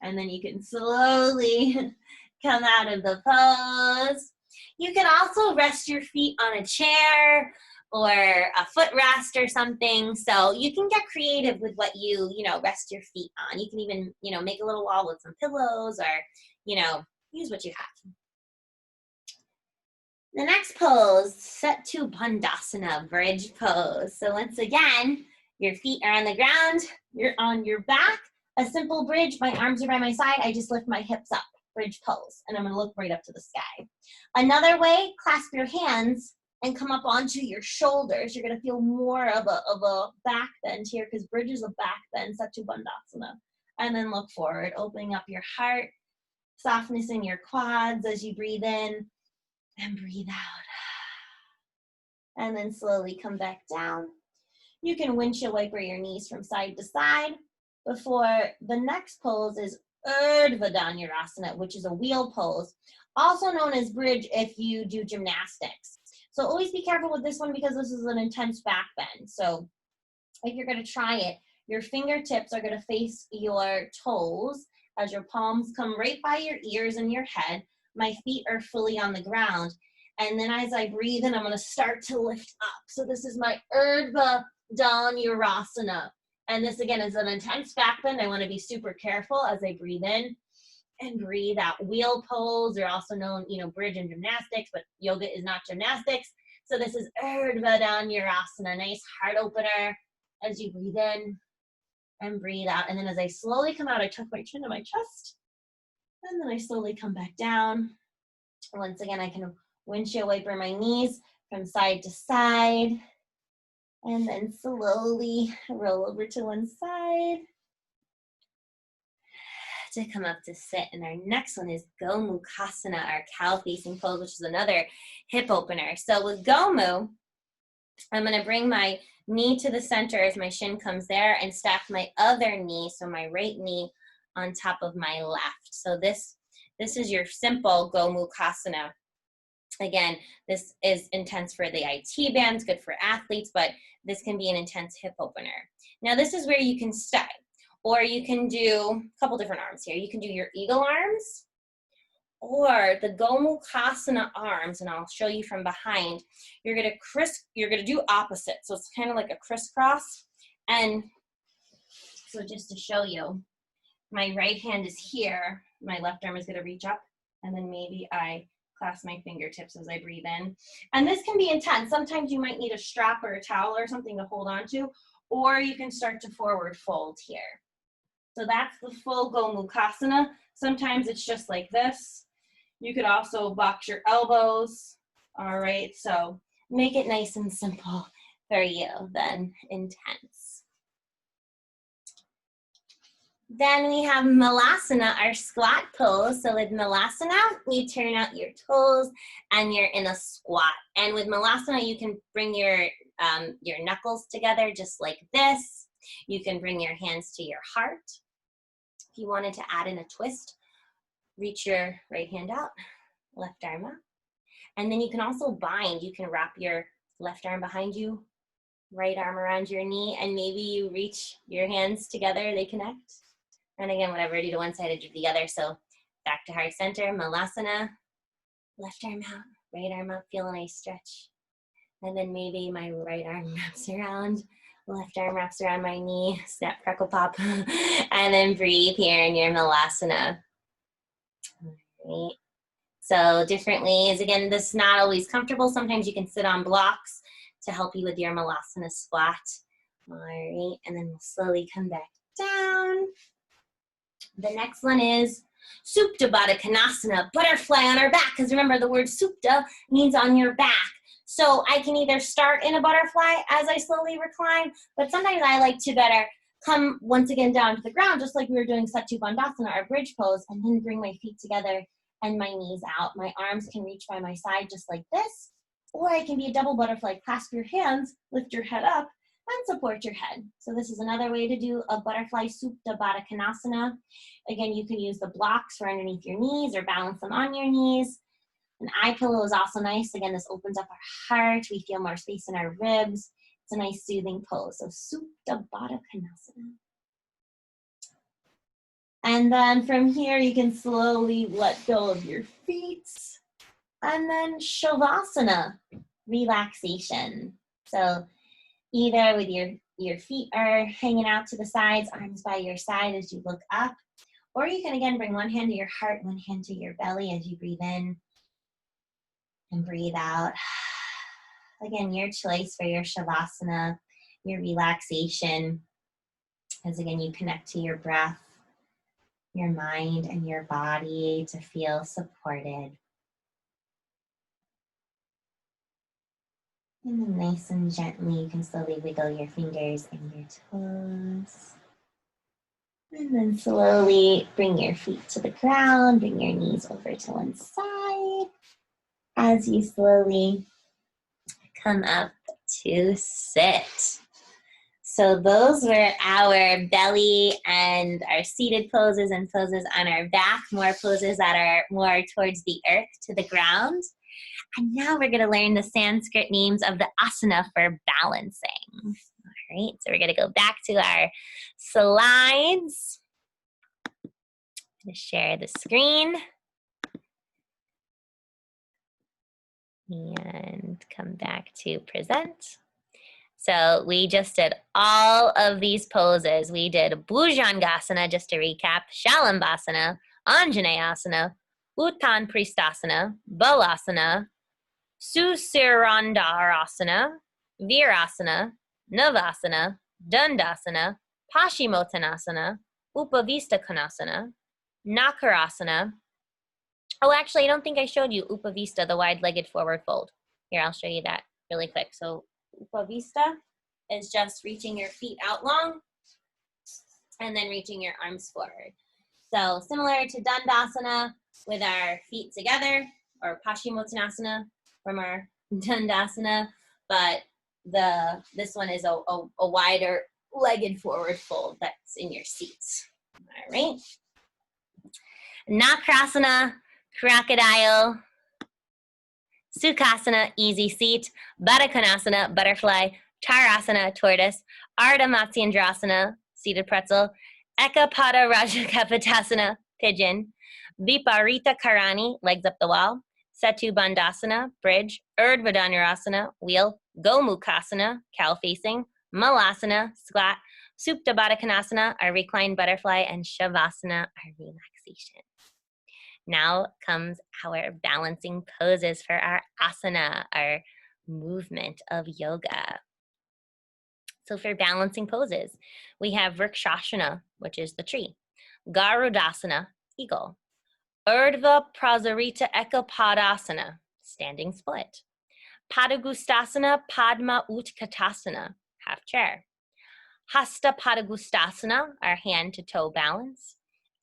And then you can slowly come out of the pose. You can also rest your feet on a chair or a footrest or something. So you can get creative with what you rest your feet on. You can even, make a little wall with some pillows or, use what you have. The next pose, Setu Bandhasana, bridge pose. So once again, your feet are on the ground, you're on your back, a simple bridge, my arms are by my side, I just lift my hips up, bridge pose, and I'm gonna look right up to the sky. Another way, clasp your hands and come up onto your shoulders. You're gonna feel more of a back bend here because bridge is a back bend, Setu Bandhasana. And then look forward, opening up your heart, softness in your quads as you breathe in. And breathe out. And then slowly come back down. You can windshield wiper your knees from side to side. Before the next pose is Urdhva Dhanurasana, which is a wheel pose. also known as bridge if you do gymnastics. So always be careful with this one because this is an intense back bend. So if you're going to try it, your fingertips are going to face your toes as your palms come right by your ears and your head. My feet are fully on the ground. And then as I breathe in, I'm going to start to lift up. So this is my Urdhva Dhanurasana. And this, again, is an intense back bend. I want to be super careful as I breathe in and breathe out. Wheel pose are also known, bridge and gymnastics, but yoga is not gymnastics. So this is Urdhva Dhanurasana, nice heart opener as you breathe in and breathe out. And then as I slowly come out, I tuck my chin to my chest, and then I slowly come back down. Once again, I can windshield wiper my knees from side to side, and then slowly roll over to one side to come up to sit. And our next one is Gomukhasana, our cow-facing pose, which is another hip opener. So with Gomu, I'm going to bring my knee to the center as my shin comes there and stack my other knee, so my right knee, on top of my left. So this is your simple Gomukhasana. Again, this is intense for the IT bands, good for athletes, but this can be an intense hip opener. Now this is where you can stay, or you can do a couple different arms here. You can do your eagle arms or the Gomukhasana arms, and I'll show you from behind. You're gonna do opposite. So it's kind of like a crisscross. And so just to show you, my right hand is here. My left arm is gonna reach up, and then maybe I clasp my fingertips as I breathe in. And this can be intense. Sometimes you might need a strap or a towel or something to hold on to, or you can start to forward fold here. So that's the full Gomukhasana. Sometimes it's just like this. You could also box your elbows. All right, so make it nice and simple for you, then intense. Then we have Malasana, our squat pose. So with Malasana, you turn out your toes and you're in a squat. And with Malasana, you can bring your knuckles together just like this. You can bring your hands to your heart. If you wanted to add in a twist, reach your right hand out, left arm up. And then you can also bind. You can wrap your left arm behind you, right arm around your knee, and maybe you reach your hands together, they connect. And again, whatever, I do to one side, I do to the other. So back to heart center, Malasana, left arm out, right arm up, feel a nice stretch. And then maybe my right arm wraps around, left arm wraps around my knee, snap, crackle, pop, and then breathe here in your Malasana. All right. So differently is, again, this is not always comfortable. Sometimes you can sit on blocks to help you with your Malasana squat. All right, and then we'll slowly come back down. The next one is Supta Baddha Konasana, butterfly on our back, because remember the word Supta means on your back. So I can either start in a butterfly as I slowly recline, but sometimes I like to better come once again down to the ground, just like we were doing Sattu Bandhasana, our bridge pose, and then bring my feet together and my knees out. My arms can reach by my side just like this, or I can be a double butterfly, clasp your hands, lift your head up, and support your head. So this is another way to do a butterfly Supta Baddha Konasana. Again, you can use the blocks for underneath your knees or balance them on your knees. An eye pillow is also nice. Again, this opens up our heart. We feel more space in our ribs. It's a nice soothing pose. So Supta Baddha Konasana. And then from here, you can slowly let go of your feet. And then Shavasana, relaxation. So either with your feet are hanging out to the sides, arms by your side as you look up, or you can again bring one hand to your heart, one hand to your belly as you breathe in and breathe out. Again, your choice for your Shavasana, your relaxation, as again you connect to your breath, your mind, and your body to feel supported. And then nice and gently, you can slowly wiggle your fingers and your toes. And then slowly bring your feet to the ground, bring your knees over to one side. As you slowly come up to sit. So those were our belly and our seated poses and poses on our back, more poses that are more towards the earth, to the ground. And now we're going to learn the Sanskrit names of the asana for balancing. All right, so we're going to go back to our slides. I'm going to share the screen. And come back to present. So we just did all of these poses. We did Bhujangasana, just to recap, Shalambhasana, Anjaneyasana, Uttan Pristasana, Balasana, Susirandarasana, Virasana, Navasana, Dandasana, Paschimottanasana, Upavista Nakarasana. Oh, actually, I don't think I showed you Upavista, the wide-legged forward fold. Here, I'll show you that really quick. So Upavista is just reaching your feet out long and then reaching your arms forward. So similar to Dandasana with our feet together, or Paschimottanasana from our Dandasana, but this one is a wider legged forward fold that's in your seats. All right. Nakrasana, crocodile. Sukhasana, easy seat. Baddha Konasana, butterfly. Tarasana, tortoise. Ardha Matsyendrasana, seated pretzel. Ekapada Rajakapatasana, pigeon. Viparita Karani, legs up the wall. Setu Bandhasana, bridge. Urdhva Dhanurasana, wheel. Gomukhasana, cow facing. Malasana, squat. Supta Baddha Konasana, our reclined butterfly. And Shavasana, our relaxation. Now comes our balancing poses for our asana, our movement of yoga. So for balancing poses, we have Vrikshasana, which is the tree. Garudasana, eagle. Urdhva Prasarita Ekapadasana, standing split. Padagustasana, Padma Utkatasana, half chair. Hasta Padagustasana, our hand to toe balance.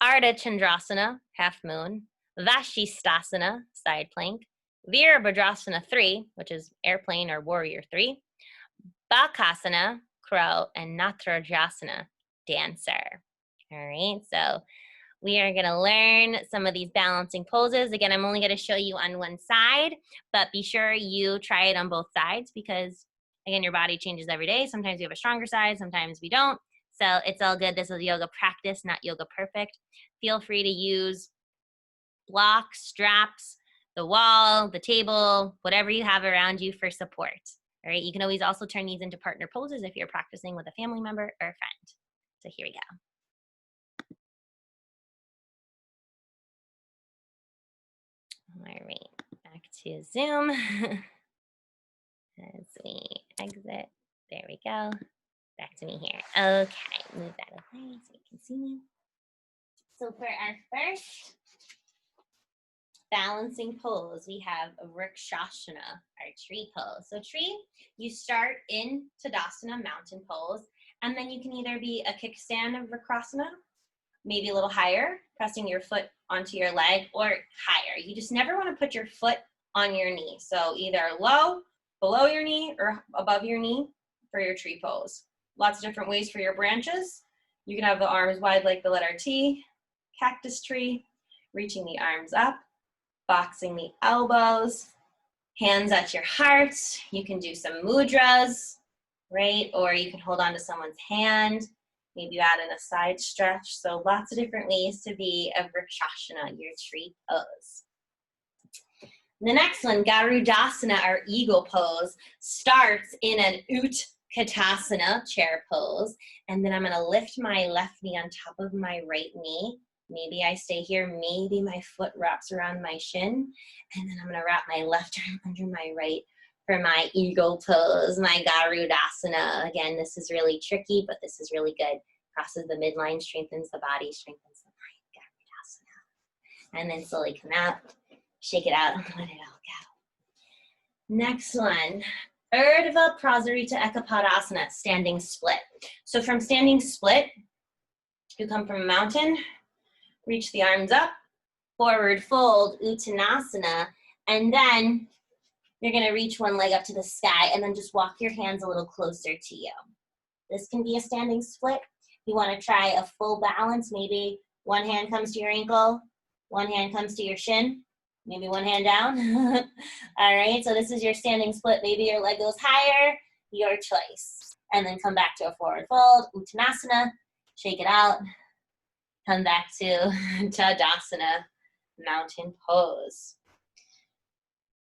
Ardha Chandrasana, half moon. Vashistasana, side plank. Virabhadrasana 3, which is airplane or warrior 3. Bakasana, crow. And Natrajasana, dancer. All right, so we are going to learn some of these balancing poses. Again, I'm only going to show you on one side, but be sure you try it on both sides because, again, your body changes every day. Sometimes we have a stronger side, sometimes we don't. So it's all good. This is yoga practice, not yoga perfect. Feel free to use blocks, straps, the wall, the table, whatever you have around you for support. All right, you can always also turn these into partner poses if you're practicing with a family member or a friend. So here we go. All right, back to Zoom. As we exit, there we go. Back to me here. Okay, move that away so you can see me. So for our first balancing pose, we have a Vrikshasana, our tree pose. So tree, you start in Tadasana, mountain pose, and then you can either be a kickstand of Vrikrasana, maybe a little higher, pressing your foot onto your leg, or higher. You just never want to put your foot on your knee. So either low, below your knee, or above your knee for your tree pose. Lots of different ways for your branches. You can have the arms wide like the letter T, cactus tree, reaching the arms up, boxing the elbows, hands at your heart. You can do some mudras, right? Or you can hold on to someone's hand. Maybe you add in a side stretch. So lots of different ways to be a Vrikshasana, your tree pose. The next one, Garudasana, our eagle pose, starts in an Utkatasana, chair pose. And then I'm gonna lift my left knee on top of my right knee. Maybe I stay here, maybe my foot wraps around my shin. And then I'm gonna wrap my left arm under my right for my eagle pose, my Garudasana. Again, this is really tricky, but this is really good. Crosses the midline, strengthens the body, strengthens the mind, Garudasana. And then slowly come out, shake it out, and let it all go. Next one, Urdhva Prasarita Ekapadasana, standing split. So from standing split, you come from a mountain, reach the arms up, forward fold, Uttanasana, and then you're gonna reach one leg up to the sky and then just walk your hands a little closer to you. This can be a standing split. You want to try a full balance. Maybe one hand comes to your ankle, one hand comes to your shin, maybe one hand down. All right, so this is your standing split. Maybe your leg goes higher, your choice. And then come back to a forward fold, Uttanasana, shake it out, come back to Tadasana, mountain pose.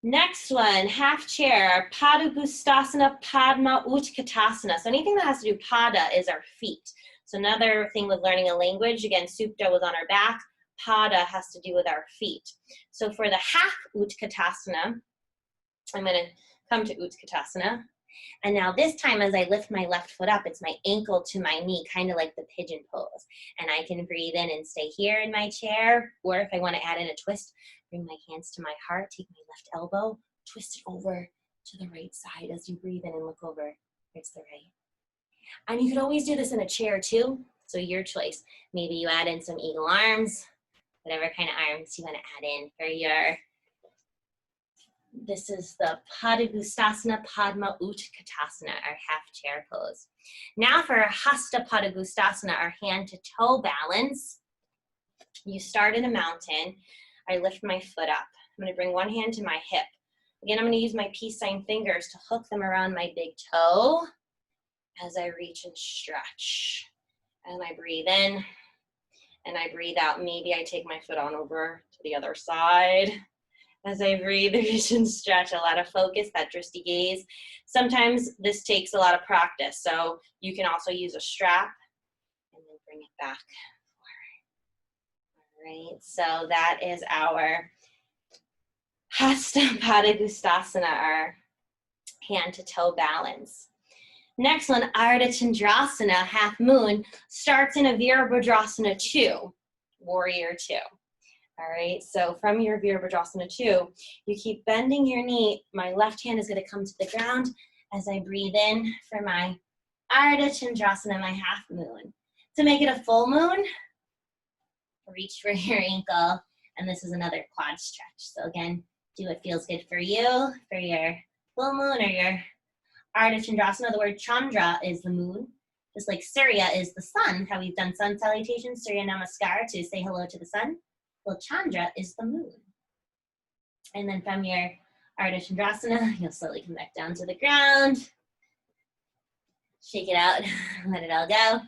Next one, half chair, Padangusthasana, Padma Utkatasana. So anything that has to do pada is our feet. So another thing with learning a language, again, Supta was on our back, pada has to do with our feet. So for the half Utkatasana, I'm gonna come to Utkatasana. And now this time as I lift my left foot up, it's my ankle to my knee, kind of like the pigeon pose. And I can breathe in and stay here in my chair, or if I want to add in a twist, bring my hands to my heart, take my left elbow, twist it over to the right side as you breathe in and look over towards the right. And you could always do this in a chair too, so your choice. Maybe you add in some eagle arms, whatever kind of arms you want to add in for your, this is the Padangusthasana, Padma Utkatasana, our half chair pose. Now for our Hasta Padangusthasana, our hand to toe balance. You start in a mountain. I lift my foot up. I'm gonna bring one hand to my hip. Again, I'm gonna use my peace sign fingers to hook them around my big toe as I reach and stretch. And I breathe in and I breathe out. Maybe I take my foot on over to the other side. As I breathe, reach and stretch, a lot of focus, that drishti gaze. Sometimes this takes a lot of practice, so you can also use a strap and then bring it back forward. All right, so that is our Hasta Padangusthasana, our hand to toe balance. Next one, Ardha Chandrasana, half moon, starts in a Virabhadrasana 2, warrior 2. All right, so from your Virabhadrasana 2, you keep bending your knee. My left hand is going to come to the ground as I breathe in for my Ardha Chandrasana, my half moon. To make it a full moon, reach for your ankle, and this is another quad stretch. So again, do what feels good for you, for your full moon or your Ardha Chandrasana. The word Chandra is the moon, just like Surya is the sun, how we've done sun salutations, Surya Namaskar, to say hello to the sun. Well, Chandra is the moon. And then from your Ardha Chandrasana, you'll slowly come back down to the ground. Shake it out, let it all go.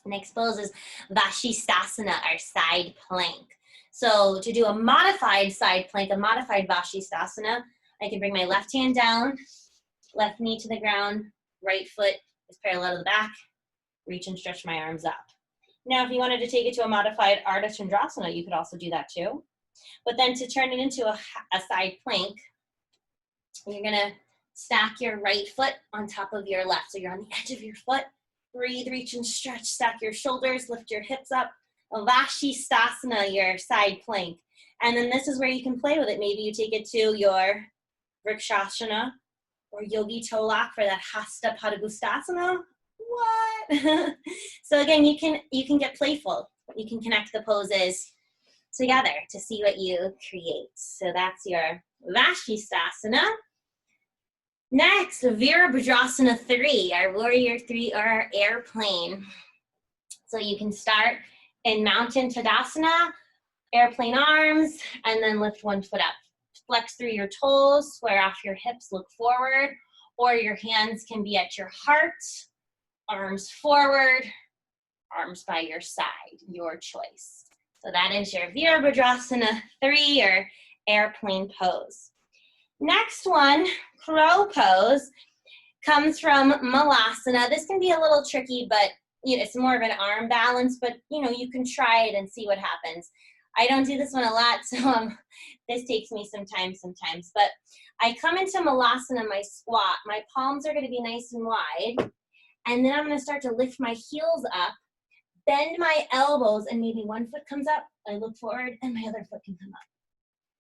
Next pose is Vashisthasana, our side plank. So to do a modified side plank, a modified Vashisthasana, I can bring my left hand down, left knee to the ground, right foot is parallel to the back, reach and stretch my arms up. Now, if you wanted to take it to a modified Ardha Chandrasana, you could also do that too. But then to turn it into a side plank, you're gonna stack your right foot on top of your left. So you're on the edge of your foot, breathe, reach and stretch, stack your shoulders, lift your hips up. Vashisthasana, your side plank. And then this is where you can play with it. Maybe you take it to your Vrikshasana or Yogi Toe Lock for that Hasta Padangusthasana. What? So again, you can get playful. You can connect the poses together to see what you create. So that's your Vashisthasana. Next, Virabhadrasana 3, our warrior 3 or our airplane. So you can start in mountain Tadasana, airplane arms, and then lift one foot up. Flex through your toes, square off your hips, look forward, or your hands can be at your heart, arms forward, arms by your side, your choice. So that is your Virabhadrasana 3 or airplane pose. Next one, crow pose, comes from Malasana. This can be a little tricky, but it's more of an arm balance, but you can try it and see what happens. I don't do this one a lot, so this takes me some time sometimes. But I come into Malasana, my squat. My palms are going to be nice and wide. And then I'm going to start to lift my heels up, bend my elbows, and maybe one foot comes up. I look forward, and my other foot can come up.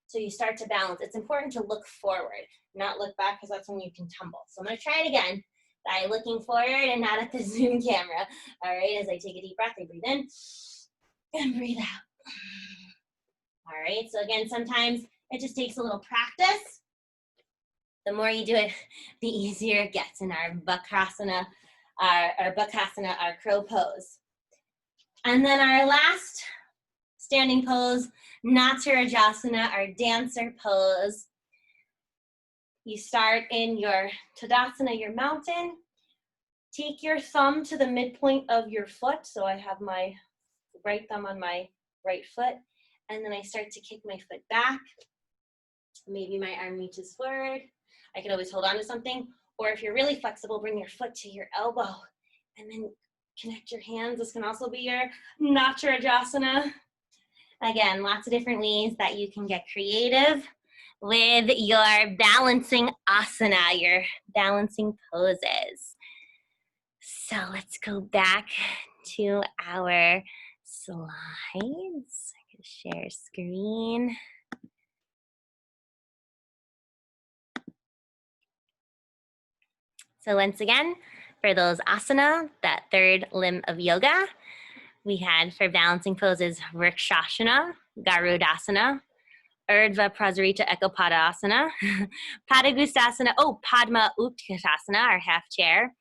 So you start to balance. It's important to look forward, not look back, because that's when you can tumble. So I'm going to try it again by looking forward and not at the Zoom camera. All right, as I take a deep breath, I breathe in and breathe out. All right, so again, sometimes it just takes a little practice. The more you do it, the easier it gets. In our Vakrasana, our Bakasana, our crow pose. And then our last standing pose, Natarajasana, our dancer pose. You start in your Tadasana, your mountain. Take your thumb to the midpoint of your foot. So I have my right thumb on my right foot. And then I start to kick my foot back. Maybe my arm reaches forward. I can always hold on to something. Or if you're really flexible, bring your foot to your elbow and then connect your hands. This can also be your Natarajasana. Again, lots of different ways that you can get creative with your balancing asana, your balancing poses. So let's go back to our slides. I can share screen. So once again, for those asana, that third limb of yoga, we had for balancing poses, Vrikshasana, Garudasana, Urdhva Prasarita Ekapadasana, Padagustasana, Padma Utkatasana, our half chair,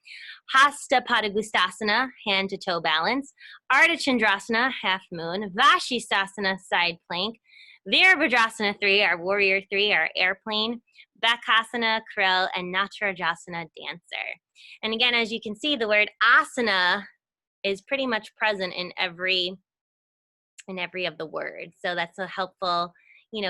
Hasta Padagustasana, hand to toe balance, Ardha Chandrasana, half moon, Vashistasana, side plank, Virabhadrasana 3, our warrior 3, our airplane, Bakasana, crow, and Natarajasana, dancer. And again, as you can see, the word asana is pretty much present in every of the words. So that's a helpful,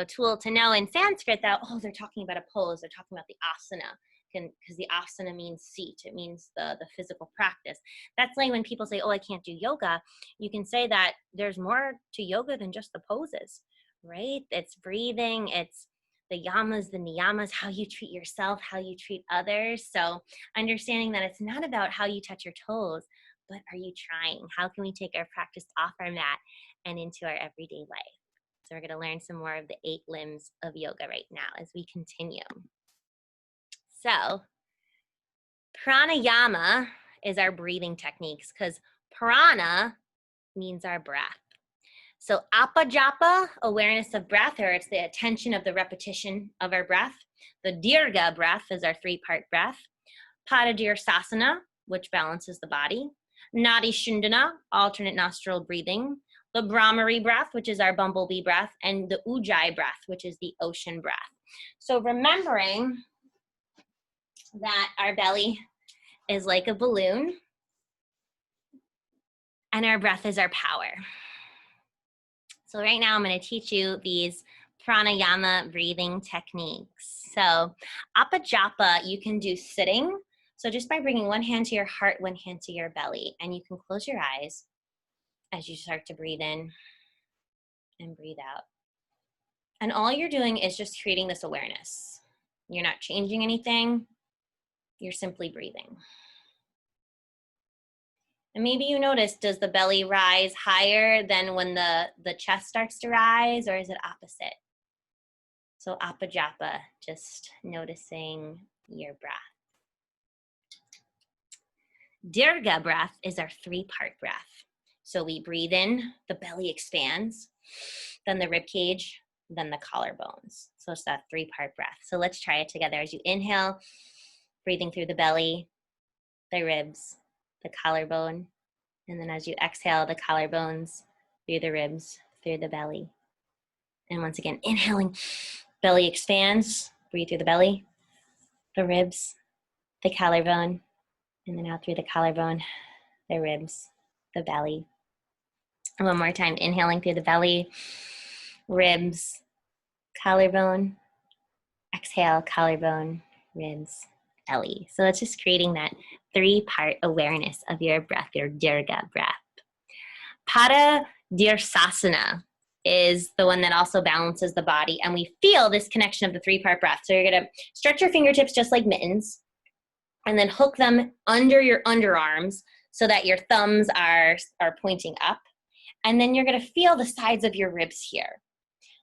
tool to know in Sanskrit that, they're talking about a pose, they're talking about the asana, because the asana means seat, it means the physical practice. That's like when people say, I can't do yoga, you can say that there's more to yoga than just the poses, right? It's breathing, it's the yamas, the niyamas, how you treat yourself, how you treat others. So understanding that it's not about how you touch your toes, but are you trying? How can we take our practice off our mat and into our everyday life? So we're going to learn some more of the 8 limbs of yoga right now as we continue. So pranayama is our breathing techniques, because prana means our breath. So apajapa, awareness of breath, or it's the attention of the repetition of our breath. The dirga breath is our 3-part breath. Padadirsasana, which balances the body. Nadi Shundana, alternate nostril breathing. The Brahmari breath, which is our bumblebee breath, and the Ujjayi breath, which is the ocean breath. So remembering that our belly is like a balloon and our breath is our power. So right now I'm going to teach you these pranayama breathing techniques. So apajapa you can do sitting. So just by bringing one hand to your heart, one hand to your belly, and you can close your eyes as you start to breathe in and breathe out. And all you're doing is just creating this awareness. You're not changing anything. You're simply breathing. And maybe you notice, does the belly rise higher than when the chest starts to rise, or is it opposite? So apajapa, just noticing your breath. Dirga breath is our 3-part breath. So we breathe in, the belly expands, then the rib cage, then the collarbones. So it's that 3-part breath. So let's try it together. As you inhale, breathing through the belly, the ribs, the collarbone, and then as you exhale, the collarbones, through the ribs, through the belly. And once again, inhaling, belly expands, breathe through the belly, the ribs, the collarbone, and then out through the collarbone, the ribs, the belly. And one more time, inhaling through the belly, ribs, collarbone, exhale, collarbone, ribs, belly. So it's just creating that 3-part awareness of your breath, your dirga breath. Padadirsasana is the one that also balances the body, and we feel this connection of the 3-part breath. So you're gonna stretch your fingertips just like mittens, and then hook them under your underarms so that your thumbs are pointing up. And then you're gonna feel the sides of your ribs here.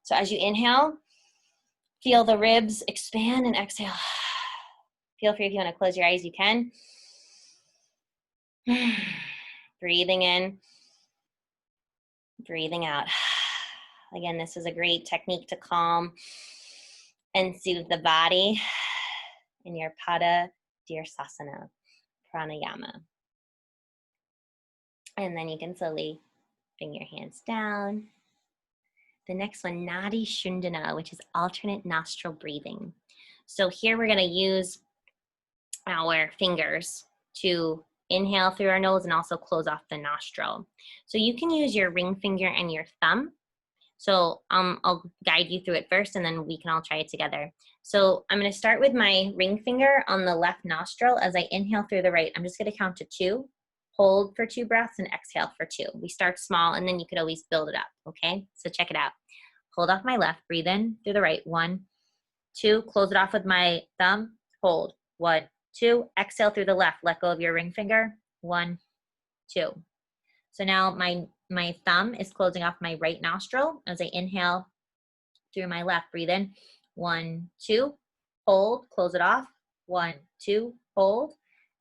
So as you inhale, feel the ribs expand, and exhale. Feel free if you wanna close your eyes, you can. Breathing in, breathing out. Again, this is a great technique to calm and soothe the body in your Padadirsasana pranayama. And then you can slowly bring your hands down. The next one, Nadi Shundana, which is alternate nostril breathing. So here we're going to use our fingers to inhale through our nose and also close off the nostril. So you can use your ring finger and your thumb. So I'll guide you through it first, and then we can all try it together. So I'm going to start with my ring finger on the left nostril. As I inhale through the right, I'm just going to count to 2, hold for 2 breaths, and exhale for 2. We start small, and then you could always build it up, okay? So check it out. Hold off my left, breathe in through the right, 1, 2, close it off with my thumb, hold, 1, 2, exhale through the left, let go of your ring finger, 1, 2. So now my thumb is closing off my right nostril. As I inhale through my left, breathe in, 1, 2, hold, close it off, 1, 2, hold,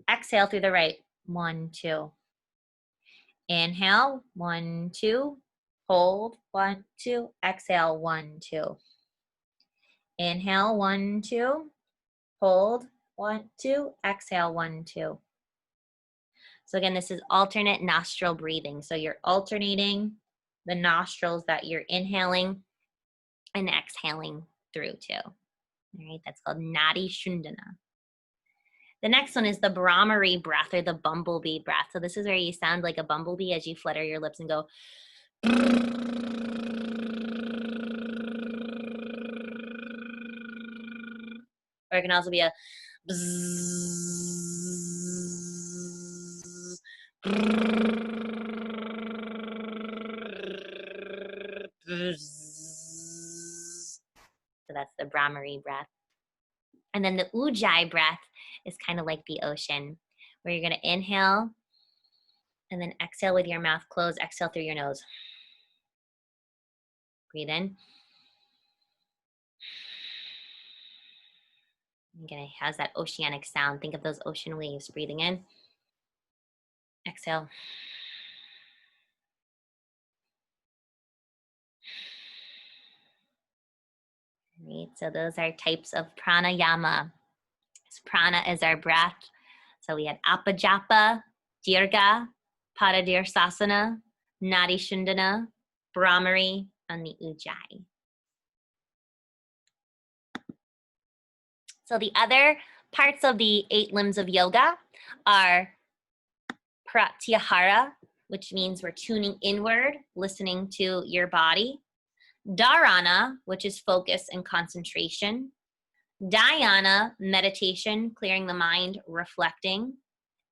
exhale through the right, 1, 2. Inhale, 1, 2, hold, 1, 2, exhale, 1, 2. Inhale, 1, 2, hold, 1, 2, exhale, 1, 2. So again, this is alternate nostril breathing. So you're alternating the nostrils that you're inhaling and exhaling through too. All right, that's called Nadi Shundana. The next one is the Brahmari breath, or the bumblebee breath. So this is where you sound like a bumblebee as you flutter your lips and go. Or it can also be a so that's the Brahmari breath. And then the Ujjayi breath is kind of like the ocean, where you're going to inhale and then exhale with your mouth closed. Exhale through your nose. Breathe in. Again, it has that oceanic sound. Think of those ocean waves. Breathing in. Exhale. Right, so those are types of pranayama. So prana is our breath. So we had apajapa, dirga, paradirsasana, nadi shundana, brahmari, and the ujjayi. So the other parts of the 8 limbs of yoga are pratyahara, which means we're tuning inward, listening to your body. Dharana, which is focus and concentration. Dhyana, meditation, clearing the mind, reflecting.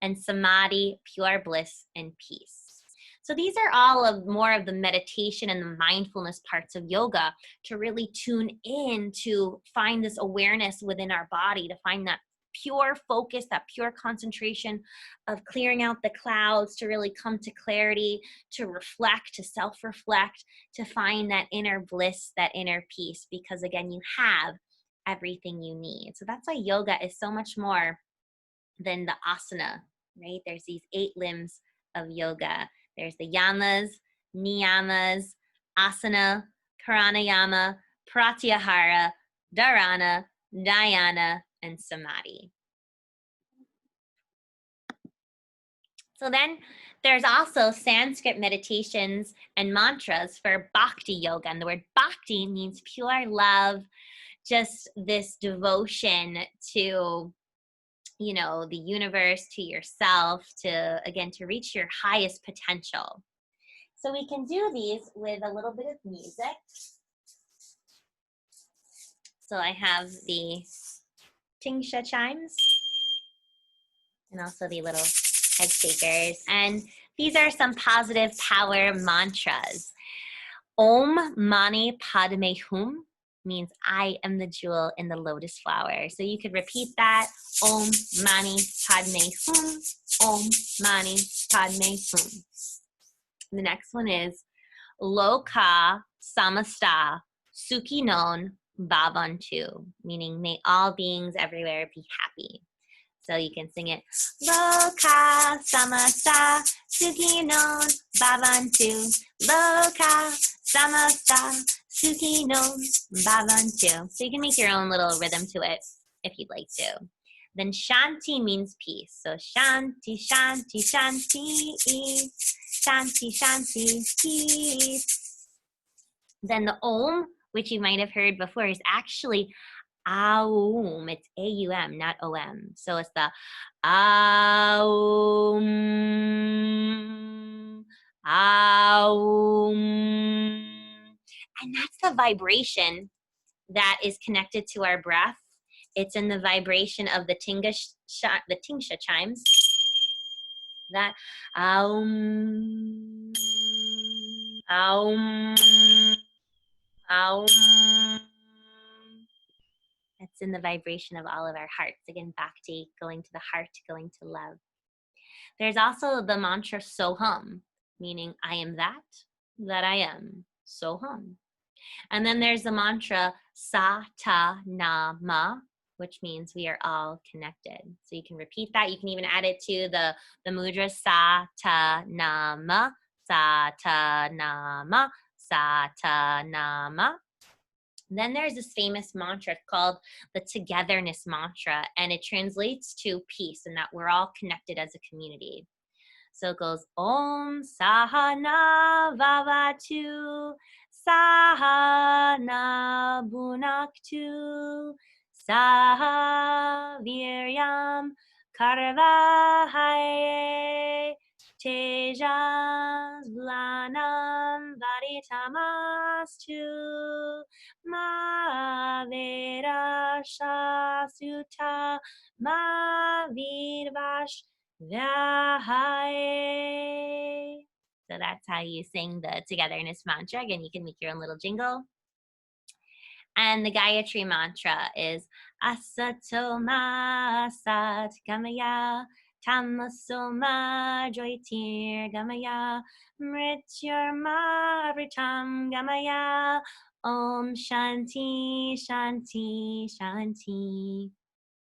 And samadhi, pure bliss and peace. So these are all of more of the meditation and the mindfulness parts of yoga to really tune in to find this awareness within our body, to find that pure focus, that pure concentration of clearing out the clouds, to really come to clarity, to reflect, to self-reflect, to find that inner bliss, that inner peace, because again, you have everything you need. So that's why yoga is so much more than the asana, right? There's these 8 limbs of yoga. There's the yamas, niyamas, asana, pranayama, pratyahara, dharana, dhyana, and samadhi. So then there's also Sanskrit meditations and mantras for Bhakti yoga. And the word Bhakti means pure love, just this devotion to, you know, the universe, to yourself, to, again, to reach your highest potential. So we can do these with a little bit of music. So I have the Tingsha chimes and also the little head shakers. And these are some positive power mantras. Om Mani Padme Hum means I am the jewel in the lotus flower. So you could repeat that. Om Mani Padme Hum. Om Mani Padme Hum. The next one is Loka Samasta Sukhinon Bhavantu, meaning may all beings everywhere be happy. So you can sing it. Loka Samasta Sukhinon Bhavantu. Loka Samasta Sukhinon Bhavantu. So you can make your own little rhythm to it if you'd like to. Then Shanti means peace. So Shanti, Shanti, Shanti. Shanti, Shanti, peace. Then the Om, which you might have heard before, is actually Aum. It's A-U-M, not O-M. So it's the Aum, Aum. And that's the vibration that is connected to our breath. It's in the vibration of the Tingsha chimes. That Aum, Aum, Aum. That's in the vibration of all of our hearts. Again, Bhakti, going to the heart, going to love. There's also the mantra Soham, meaning I am that I am. Soham. And then there's the mantra Sa Ta Na Ma, which means we are all connected. So you can repeat that. You can even add it to the mudra Sa Ta Na Ma, Sa Ta Na Ma, Sa Ta Na Ma. Then there's this famous mantra called the togetherness mantra, and it translates to peace and that we're all connected as a community. So it goes Om Sahana Vavatu Sahana Bhunaktu Saha Viryam Karvahaye Tejas Blanam Varitamastu Ma Verasha Sutta Ma Virvash Vyahaye. So that's how you sing the togetherness mantra. Again, you can make your own little jingle. And the Gayatri mantra is Asatoma Sat Gamaya Tamasoma Joitir Gamaya Mrityurma Vritam Gamaya Om Shanti Shanti Shanti.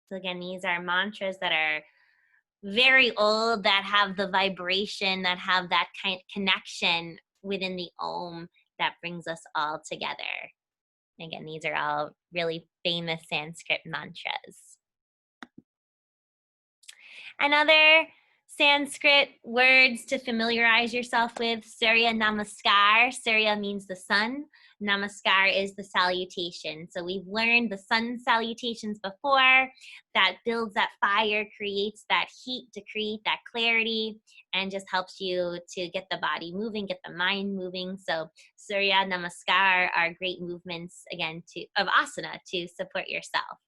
So again, these are mantras that are very old, that have the vibration, that have that kind of connection within the Om that brings us all together. Again, these are all really famous Sanskrit mantras. And other Sanskrit words to familiarize yourself with, Surya Namaskar. Surya means the sun. Namaskar is the salutation. So we've learned the sun salutations before. That builds that fire, creates that heat to create that clarity, and just helps you to get the body moving, get the mind moving. So Surya Namaskar are great movements, again, of asana to support yourself.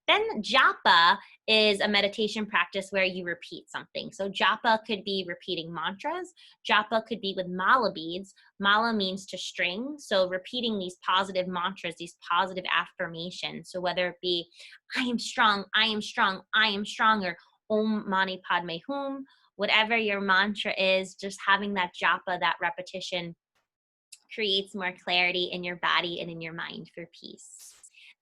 Then japa is a meditation practice where you repeat something. So japa could be repeating mantras. Japa could be with mala beads. Mala means to string. So repeating these positive mantras, these positive affirmations. So whether it be, I am strong, I am strong, I am stronger, Om Mani Padme Hum, whatever your mantra is, just having that japa, that repetition, creates more clarity in your body and in your mind for peace.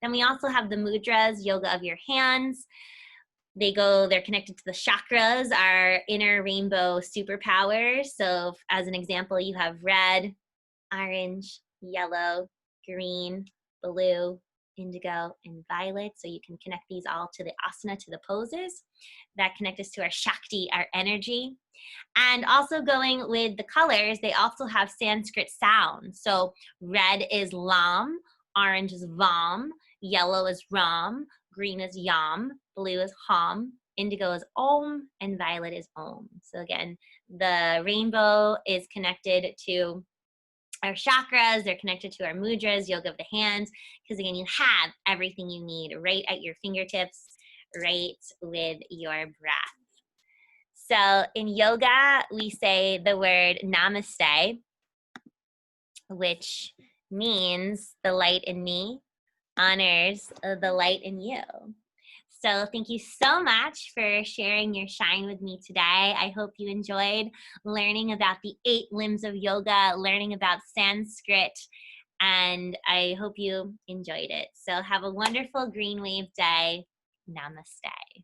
Then we also have the mudras, yoga of your hands. They're connected to the chakras, our inner rainbow superpowers. So as an example, you have red, orange, yellow, green, blue, indigo, and violet. So you can connect these all to the asana, to the poses that connect us to our Shakti, our energy. And also going with the colors, they also have Sanskrit sounds. So red is lam, orange is vam, yellow is ram, green is yam, blue is ham, indigo is om, and violet is om. So again, the rainbow is connected to our chakras, they're connected to our mudras, yoga of the hands, because again, you have everything you need right at your fingertips, right with your breath. So in yoga, we say the word namaste, which means the light in me honors the light in you. So thank you so much for sharing your shine with me today. I hope you enjoyed learning about the 8 limbs of yoga, learning about Sanskrit, and I hope you enjoyed it. So have a wonderful green wave day. Namaste.